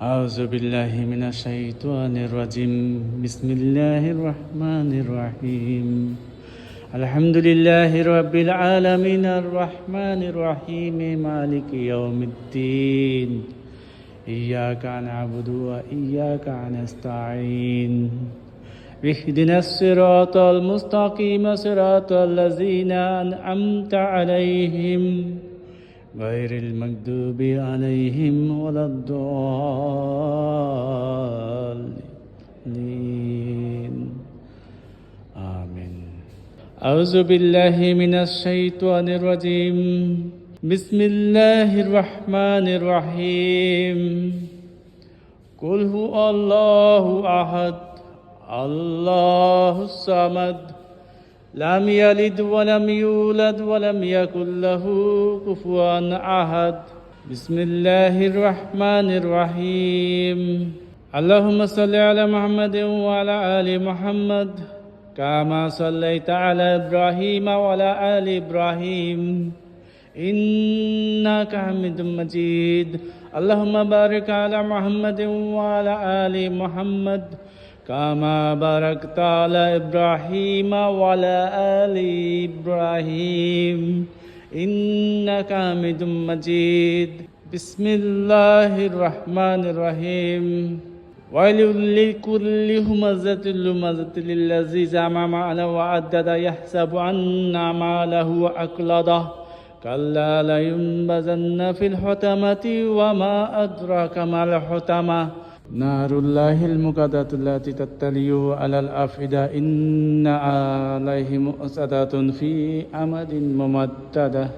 أعوذ بالله من الشيطان الرجيم بسم الله الرحمن الرحيم الحمد لله رب العالمين الرحمن الرحيم مالك يوم الدين إياك نعبد وإياك نستعين اهدنا الصراط المستقيم صراط الذين أنعمت عليهم غير المغضوب عليهم ولا الضالين آمين أعوذ بالله من الشيطان الرجيم بسم الله الرحمن الرحيم قل هو الله أحد الله الصمد لم يلد ولم يولد ولم يكن له كفوا أحد بسم الله الرحمن الرحيم اللهم صل على محمد وعلى آل محمد كما صليت على إبراهيم وعلى آل إبراهيم إنك حميد مجيد اللهم بارك على محمد وعلى آل محمد كما باركت على إبراهيم وعلى آل إبراهيم إنك حميد مجيد بسم الله الرحمن الرحيم ويل لكل همزة لمزة الذي جمع ماله وعدد يحسب أن ماله أخلده كلا لينبذن في الحطمة وما أدراك ما الحطمة نار الله المقدة التي تطلع على الأفئدة إن عليهم مؤصدة في أمد ممددة